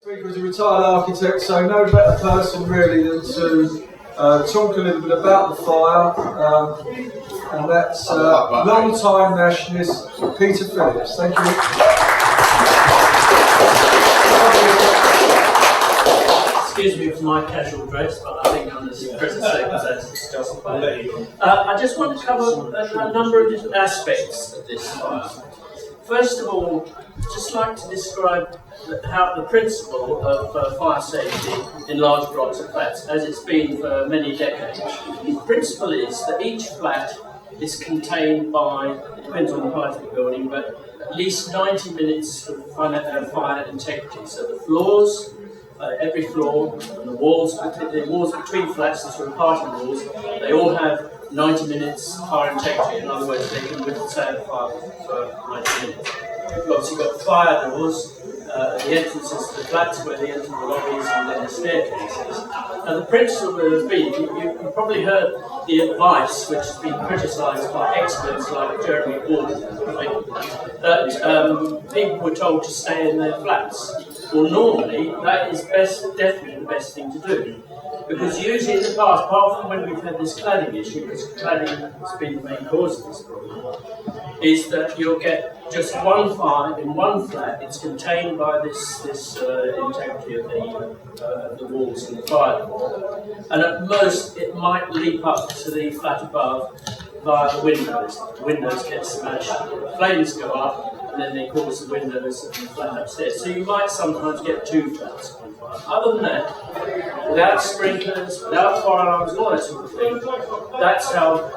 Speaker is a retired architect, so no better person really than to talk a little bit about the fire, and that's long-time nationalist Peter Phillips. Thank you. Excuse me for my casual dress, but I think under the present circumstances it's justified. I just want to cover a number of different aspects of this fire. First of all, I'd just like to describe how the principle of fire safety in large blocks of flats, as it's been for many decades. The principle is that each flat is contained by, it depends on the height of the building, but at least 90 minutes of fire integrity. So the floors, every floor, and the walls between flats, the sort of party walls, they all have 90 minutes fire integrity. In other words, they can withstand fire for 90 minutes. You've obviously got fire doors at the entrances to the flats where they enter the lobbies and then the staircases. Now the principle has been, you've probably heard the advice which has been criticised by experts like Jeremy Gordon, that people were told to stay in their flats. Well, normally that is definitely the best thing to do. Because usually in the past, apart from when we've had this cladding issue, because cladding has been the main cause of this problem, is that you'll get just one fire in one flat. It's contained by this integrity of the walls and the fire door. And at most, it might leap up to the flat above via the windows. The windows get smashed, flames go up, and then they cause the windows and the flat upstairs. So you might sometimes get two flats on fire. Other than that, without sprinklers, without fire alarms, and all that sort of thing, that's how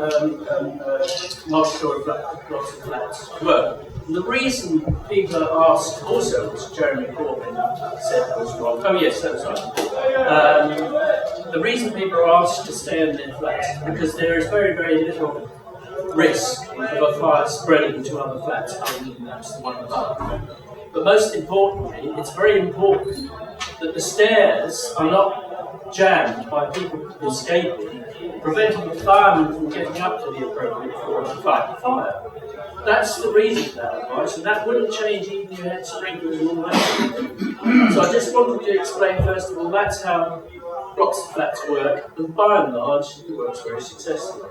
multi-story blocks of flats work. And the reason people are asked, also, which Jeremy Corbyn said was wrong, oh yes, that's right. The reason people are asked to stay in their flats is because there is very, very little risk of a fire spreading to other flats other than perhaps the one above. But most importantly, it's very important that the stairs are not jammed by people escaping, preventing the firemen from getting up to the appropriate floor to fight the fire. That's the reason for that advice, and that wouldn't change even if you had sprinklers and all that. So I just wanted to explain first of all, that's how blocks of flats work, and by and large, it works very successfully.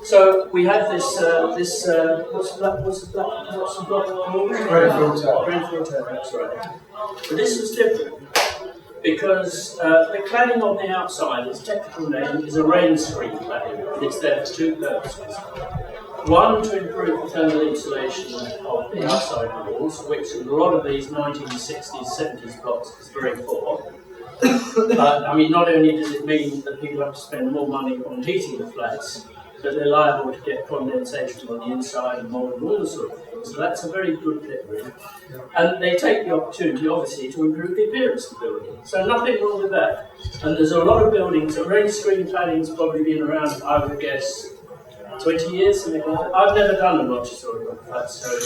So we have this what's the block called? Grenfell Tower. Grenfell Tower, that's right. But this was different because the cladding on the outside, its technical name is a rain screen cladding, and it's there for two purposes. One, to improve the thermal insulation of the outside walls, which in a lot of these 1960s, 70s blocks is very poor. I mean, not only does it mean that people have to spend more money on heating the flats, but they're liable to get condensation on the inside and mold and all the sort of things. So that's a very good bit, really. And they take the opportunity, obviously, to improve the appearance of the building. So nothing wrong with that. And there's a lot of buildings, rain screen cladding's probably been around, I would guess, 20 years, something like that. I've never done a multi-story block flat, so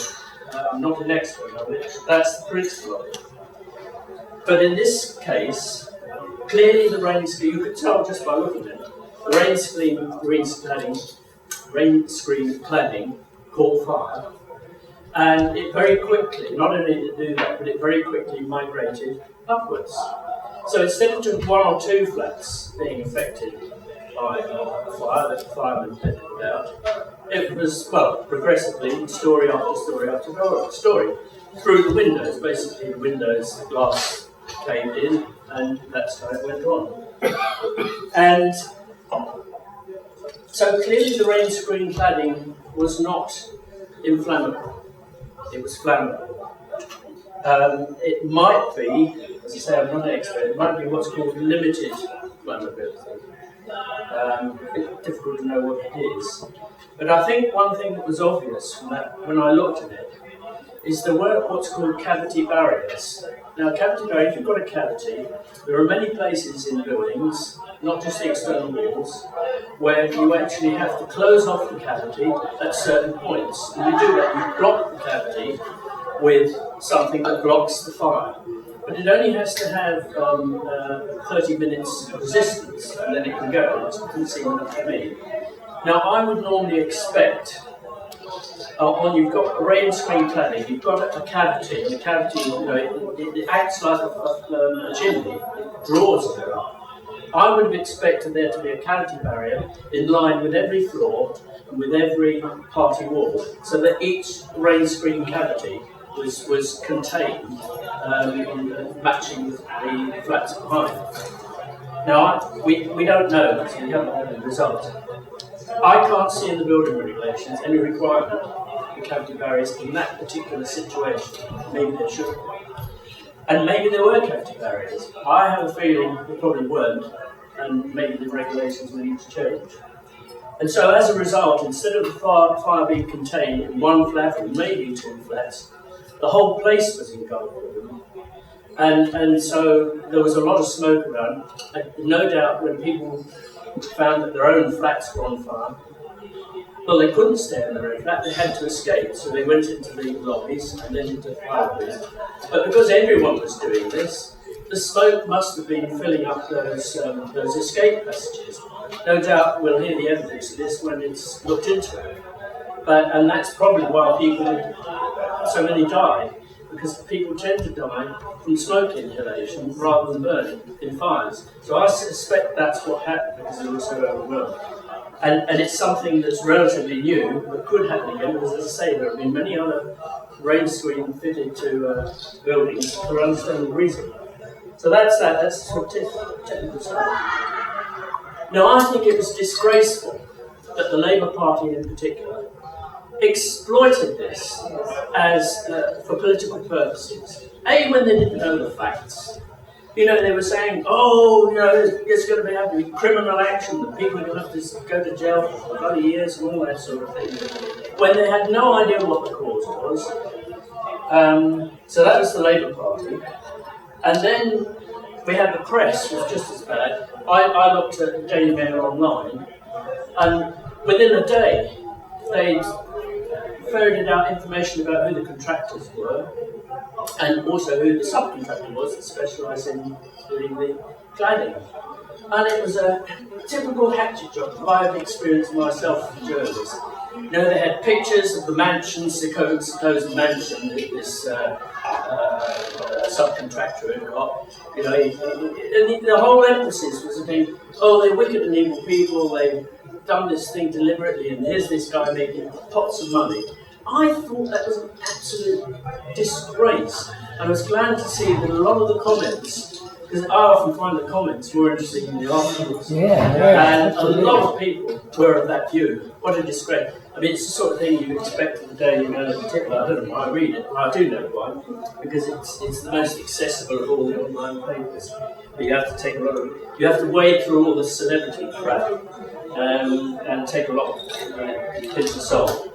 I'm not an expert on it. That's the principle of it. But in this case, clearly the rain screen, you could tell just by looking at it, the rain screen cladding caught fire, and it very quickly, not only did it do that, but it very quickly migrated upwards. So instead of just one or two flats being affected by fire that the firemen had put out, it was, well, progressively, story after story after story, through the windows. Basically, the windows, the glass caved in, and that's how it went on. And so clearly the rain screen cladding was not inflammable, it was flammable. It might be, as I say, I'm not an expert, it might be what's called limited flammability. It's difficult to know what it is. But I think one thing that was obvious from that, when I looked at it, is there were what's called cavity barriers. Now, cavity barrier, if you've got a cavity, there are many places in buildings, not just the external walls, where you actually have to close off the cavity at certain points. And you do that, you block the cavity with something that blocks the fire. But it only has to have 30 minutes resistance, and then it can go. It doesn't seem enough to me. Now, I would normally expect you've got rain screen cladding, you've got a cavity, and the cavity, it acts like a chimney, it draws it up. I would have expected there to be a cavity barrier in line with every floor and with every party wall, so that each rain screen cavity was contained, matching the flats behind. Now, we don't know, because we haven't had the results. I can't see in the building regulations any requirement for cavity barriers in that particular situation. Maybe there should be. And maybe there were cavity barriers. I have a feeling there probably weren't, and maybe the regulations will need to change. And so as a result, instead of the fire being contained in one flat or maybe two flats, the whole place was engulfed with them. And so there was a lot of smoke around. And no doubt when people found that their own flats were on fire, well, they couldn't stay in their own flat, they had to escape. So they went into the lobbies and then into the fireplace. But because everyone was doing this, the smoke must have been filling up those escape passages. No doubt we'll hear the evidence of this when it's looked into. And that's probably why so many die, because people tend to die from smoke inhalation rather than burning in fires. So I suspect that's what happened, because they were so overwhelmed. And it's something that's relatively new, but could happen again, because as I say, there have been many other rain screen fitted to buildings for understandable reason. So that's sort of technical stuff. Now, I think it was disgraceful that the Labour Party in particular exploited this as for political purposes. When they didn't know the facts. They were saying, there's going to be criminal action, that people are going to have to go to jail for bloody years and all that sort of thing. When they had no idea what the cause was. So that was the Labour Party. And then we had the press, which was just as bad. I looked at the Daily Mail online, and within a day, they'd ferreted out information about who the contractors were, and also who the subcontractor was that specialised in doing the cladding. And it was a typical hatchet job that I've experienced myself as a journalist. They had pictures of the mansions, the supposed mansion that this subcontractor had got. And the whole emphasis was they're wicked and evil people, they've done this thing deliberately, and here's this guy making pots of money. I thought that was an absolute disgrace. And I was glad to see that a lot of the comments, because I often find the comments more interesting than the articles. And a lot of people were of that view. What a disgrace. I mean, it's the sort of thing you expect in the Daily Mail in particular. I don't know why I read it. I do know why, because it's the most accessible of all the online papers. But you have to wade through all the celebrity crap and take a lot of pinch of salt.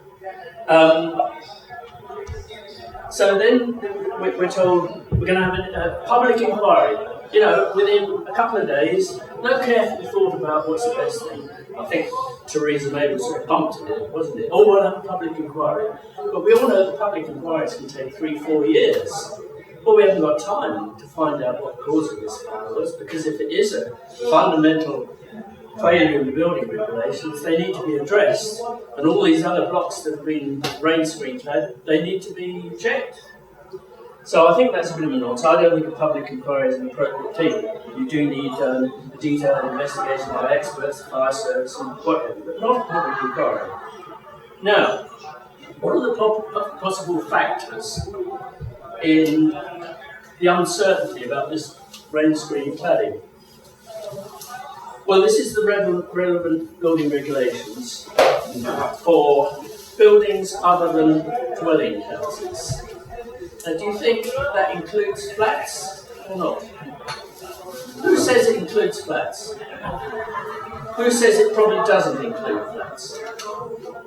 So then we're told we're going to have a public inquiry. Within a couple of days, no careful thought about what's the best thing. I think Theresa May was sort of bumped in it, wasn't it? We'll have a public inquiry. But we all know that public inquiries can take 3-4 years. Well, we haven't got time to find out what the cause of this fire was, because if it is a fundamental failure in the building regulations, they need to be addressed, and all these other blocks that have been rain screen clad, they need to be checked. So I think that's a bit of a nonsense. I don't think a public inquiry is an appropriate thing. You do need a detailed investigation by experts, the fire service, and whatever, but not a public inquiry. Now, what are the possible factors in the uncertainty about this rain screen cladding? Well, this is the relevant building regulations for buildings other than dwelling houses. Now, do you think that includes flats or not? Who says it includes flats? Who says it probably doesn't include flats?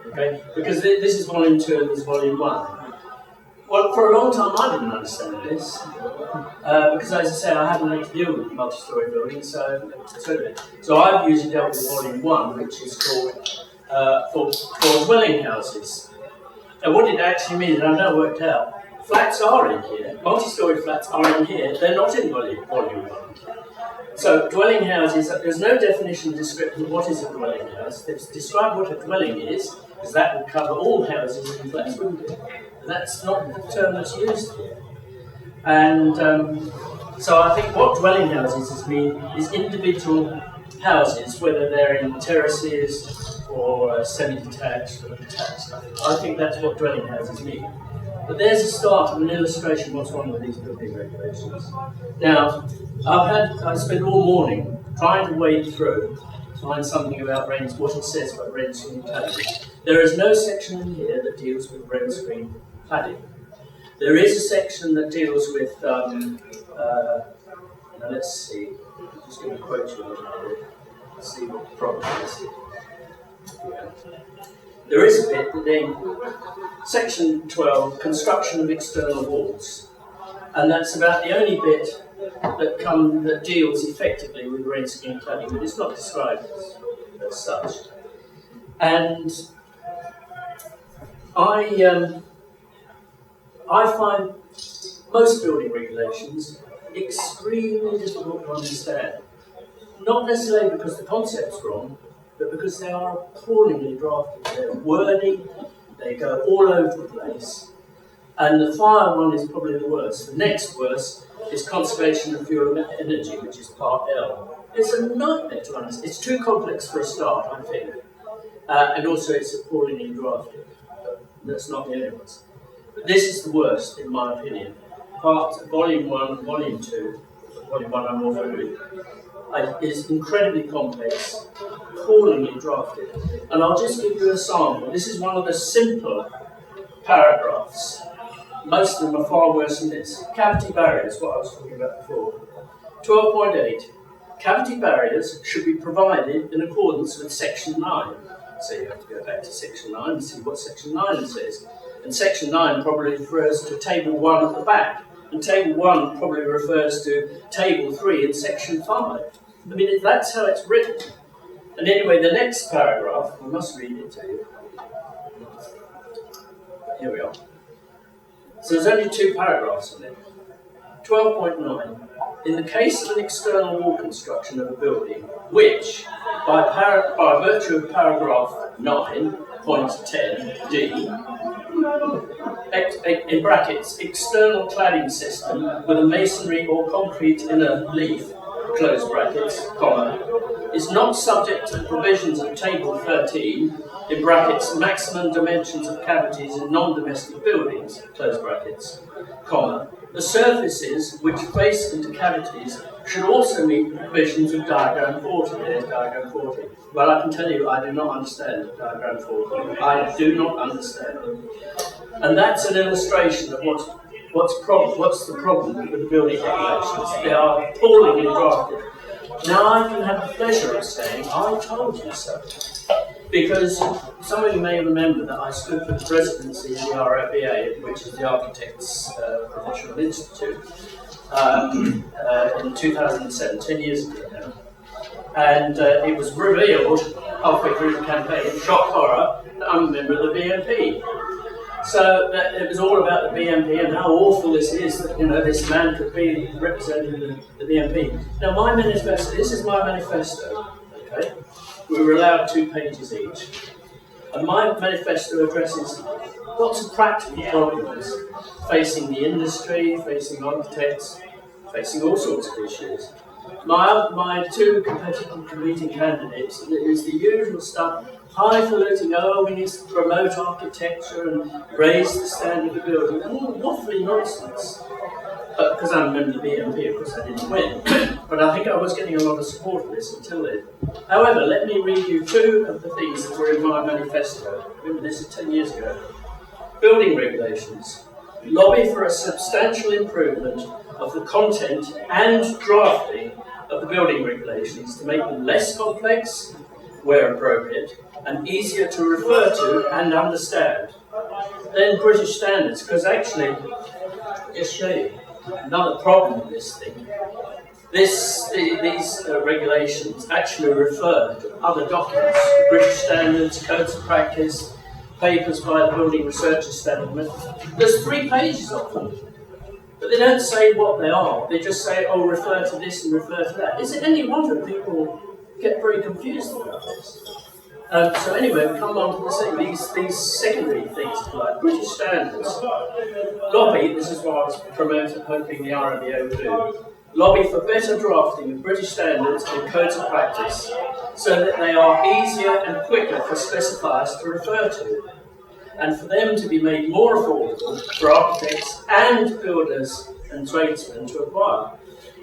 Okay, because this is volume 2 and this is volume 1. Well, for a long time I didn't understand this, because as I say, I haven't had to deal with multi-storey buildings, so I've usually dealt with volume 1, which is called for dwelling houses. And what it actually means, and I've now worked out, flats are in here, multi-storey flats are in here, they're not in volume 1. So dwelling houses, there's no definition description of what is a dwelling house. Describe what a dwelling is, because that would cover all houses and flats, wouldn't it? And that's not the term that's used here. And so I think what dwelling houses mean is individual houses, whether they're in terraces or semi-detached or detached. I think that's what dwelling houses mean. But there's a start of an illustration of what's wrong with these building regulations. Now, I spent all morning trying to wade through to find something about what it says about rain screen cladding. There is no section in here that deals with rain screen cladding. There is a section that deals with, let's see, I'm just going to quote you a little bit, see what the problem is. There is a bit that then, section 12, construction of external walls. And that's about the only bit that deals effectively with rain screen cladding, but it's not described as such. And I find most building regulations extremely difficult to understand. Not necessarily because the concept's wrong, but because they are appallingly drafted. They're wordy, they go all over the place. And the fire one is probably the worst. The next worst is conservation of fuel energy, which is part L. It's a nightmare to understand. It's too complex for a start, I think. And also it's appallingly drafted. That's not the only ones. But this is the worst, in my opinion. Volume 1, Volume 2, Volume 1 I'm more familiar with, is incredibly complex, appallingly drafted. And I'll just give you a sample. This is one of the simpler paragraphs. Most of them are far worse than this. Cavity barriers, what I was talking about before. 12.8. Cavity barriers should be provided in accordance with Section 9. So you have to go back to Section 9 and see what Section 9 says. And Section 9 probably refers to Table 1 at the back. And Table 1 probably refers to Table 3 in Section 5. I mean, that's how it's written. And anyway, the next paragraph, I must read it to you. Here we are. So there's only 2 paragraphs in it. 12.9. In the case of an external wall construction of a building, which, by virtue of paragraph 9.10d, in brackets, external cladding system with a masonry or concrete inner leaf, close brackets, comma, is not subject to the provisions of Table 13, in brackets, maximum dimensions of cavities in non-domestic buildings, close brackets, comma, the surfaces which face into cavities should also meet the provisions of diagram 40. There's diagram 40. Well, I can tell you, I do not understand diagram 40. I do not understand it. And that's an illustration of what's the problem with the building regulations. They are appallingly drafted. Now I can have the pleasure of saying, I told you so. Because some of you may remember that I stood for the presidency of the RFBA, which is the Architects Professional Institute, in 2007, 10 years ago now. And it was revealed halfway through the campaign, shock horror, that I'm a member of the BNP. So it was all about the BNP and how awful this is that this man could be representing the BNP. Now my manifesto, this is my manifesto, okay? We were allowed 2 pages each. And my manifesto addresses lots of practical problems facing the industry, facing architects, facing all sorts of issues. My 2 competing candidates is the usual stuff, highfalutin, we need to promote architecture and raise the standard of building, and all waffly nonsense. But because I'm a member of the BNP, of course I didn't win. But I think I was getting a lot of support for this until then. However, let me read you 2 of the things that were in my manifesto. Remember, this is 10 years ago. Building regulations. Lobby for a substantial improvement of the content and drafting of the building regulations to make them less complex, where appropriate, and easier to refer to and understand. Then British standards, because actually, I'll just show you another problem with this thing. These regulations actually refer to other documents, British standards, codes of practice, papers by the Building Research Establishment. There's 3 pages of them. But they don't say what they are. They just say, oh, refer to this and refer to that. Is it any wonder people get very confused about this? So anyway, we come on to these secondary things, like British standards. Lobby, this is what I was promoting, hoping the RMBO would do. Lobby for better drafting of British standards and codes of practice, so that they are easier and quicker for specifiers to refer to, and for them to be made more affordable for architects and builders and tradesmen to acquire.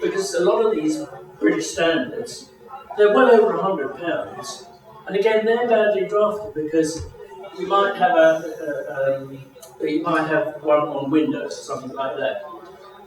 Because a lot of these British standards, they're well over £100. And again, they're badly drafted because you might have one on windows or something like that,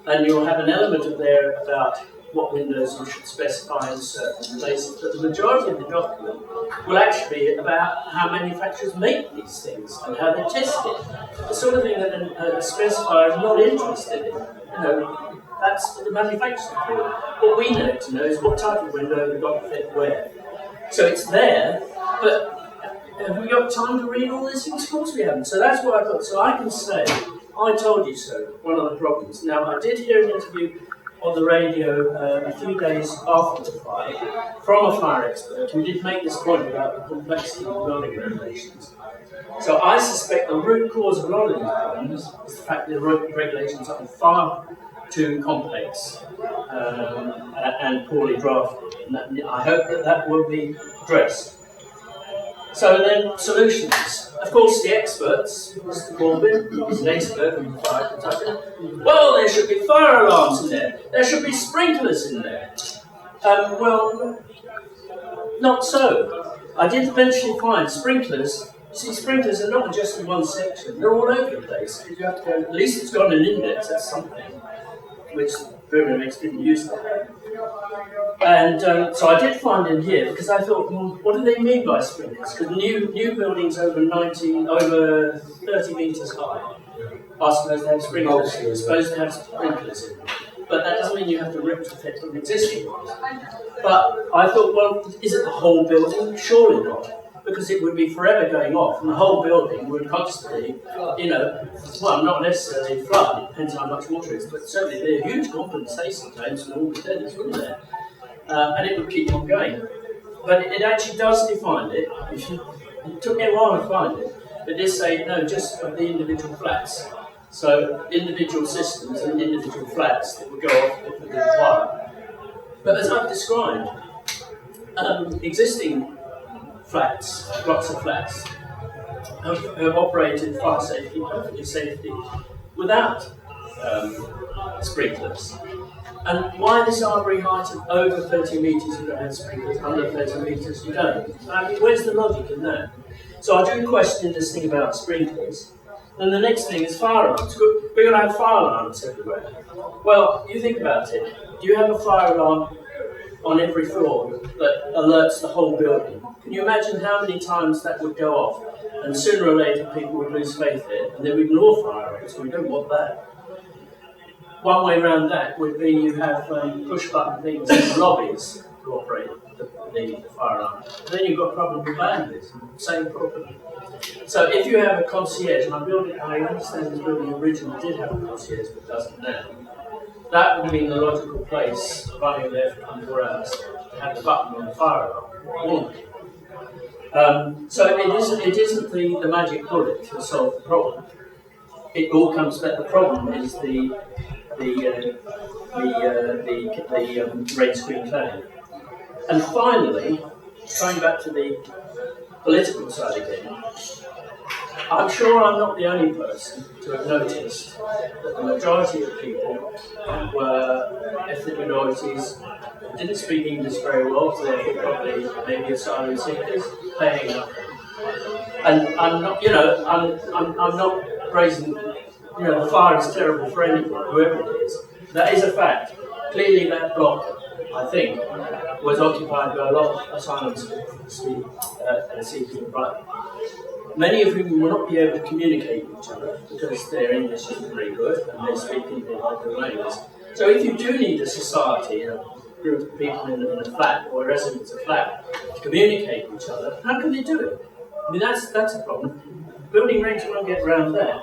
and you'll have an element of there about what windows you should specify in certain places. But the majority of the document will actually be about how manufacturers make these things and how they test it. The sort of thing that a specifier is not interested in. You know, that's the manufacturer's field. What we need to know is what type of window we've got to fit where. So it's there, but have we got time to read all these things? Of course we haven't. So that's what I thought. So I can say, I told you so, one of the problems. Now, I did hear an interview on the radio a few days after the fire from a fire expert who did make this point about the complexity of building regulations. So I suspect the root cause of a lot of these problems is the fact that the regulations are far too complex and poorly drafted. And I hope that will be addressed. So then, solutions. Of course, the experts, Mr. Corbyn, he's an expert in fire protection. Well, there should be fire alarms in there. There should be sprinklers in there. Well, not so. I did eventually find sprinklers. See, sprinklers are not just in one section. They're all over the place. You have to go, at least it's got an index, that's something, which Birmingham didn't use that. And so I did find in here, because I thought, well, what do they mean by sprinklers? Because new buildings over 30 metres high are supposed to have sprinklers. They're supposed to have sprinklers in them. But that doesn't mean you have to retrofit an existing ones. But I thought, well, is it the whole building? Surely not. Because it would be forever going off, and the whole building would constantly, well, not necessarily flood, it depends how much water it is, but certainly there are huge compensation claims and all the tenants, wouldn't there? And it would keep on going. But it actually does define it. It took me a while to find it, but it does say, no, just of the individual flats. So individual systems and individual flats that would go off with the fire. But as I've described, existing flats, blocks of flats, have operated fire safety, perfectly safety, without sprinklers. And why this arbory height of over 30 metres you don't have sprinklers, under 30 metres you don't? I mean, where's the logic in that? So I do question this thing about sprinklers. And the next thing is fire alarms. We're going to have fire alarms everywhere. Well, you think about it. Do you have a fire alarm on every floor that alerts the whole building? Can you imagine how many times that would go off? And sooner or later people would lose faith in it and they would ignore fire alarms. We don't want that. One way around that would be you have push button things in the lobbies to operate the fire alarm. And then you've got a problem with bandwidth, same problem. So if you have a concierge, and I understand this building originally did have a concierge but doesn't now, that would mean the logical place, running there for 24 hours, to have the button on the fire alarm. So it isn't the magic bullet to solve the problem. It all comes back. The problem is the rain screen cladding. And finally, going back to the political side again, I'm sure I'm not the only person to have noticed that the majority of people were ethnic minorities, didn't speak English very well, so therefore probably maybe asylum seekers, paying up. And I'm not, I'm not praising, the fire is terrible for anyone, whoever it is. That is a fact. Clearly that block, I think, was occupied by a lot of asylum seekers, but many of whom will not be able to communicate with each other because their English isn't very good and they speak in their local language. So if you do need a society, a group of people in a flat or residents of a flat to communicate with each other, how can they do it? I mean, that's a problem. building regs won't get around that.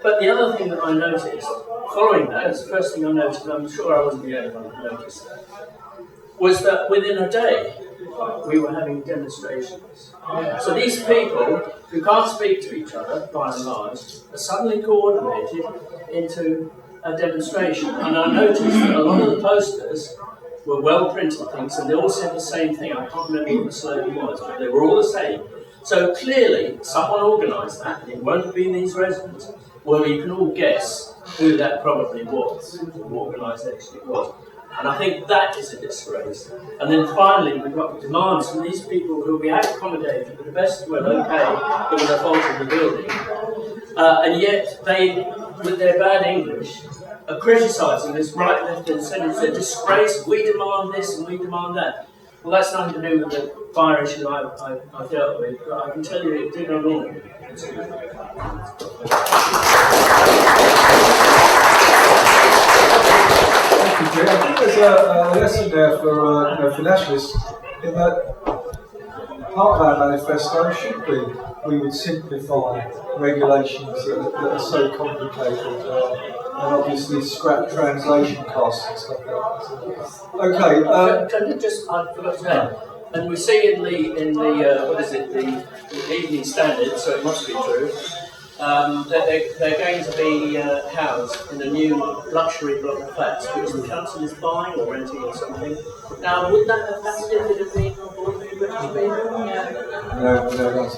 But the other thing that I noticed, following that, it's the first thing I noticed, and I'm sure I wasn't the only one who noticed that, was that within a day, we were having demonstrations. So these people who can't speak to each other, by and large, are suddenly coordinated into a demonstration. And I noticed that a lot of the posters were well-printed things, and they all said the same thing. I can't remember what the slogan was, but they were all the same. So clearly, someone organised that, and it won't have been these residents. Well, you can all guess who that probably was, who organised actually was. And I think that is a disgrace. And then finally, we've got demands from these people who we have accommodated to the best, well, okay, given the fault of the building. And yet they, with their bad English, are criticising this right, left and centre. It's a disgrace, we demand this and we demand that. Well, that's nothing to do with the fire issue I've dealt with, but I can tell you it did not all. I think there's a lesson there for nationalists in that part of our manifesto should be we would simplify regulations that are so complicated and obviously scrap translation costs and stuff like that. Okay. Can you just, I forgot to add, and we see in the what is it, the Evening Standard, so it must be true, that they're going to be housed in a new luxury block of flats, which the council is buying or renting or something. Now, would that have facilitated of being on board with British people? No, no.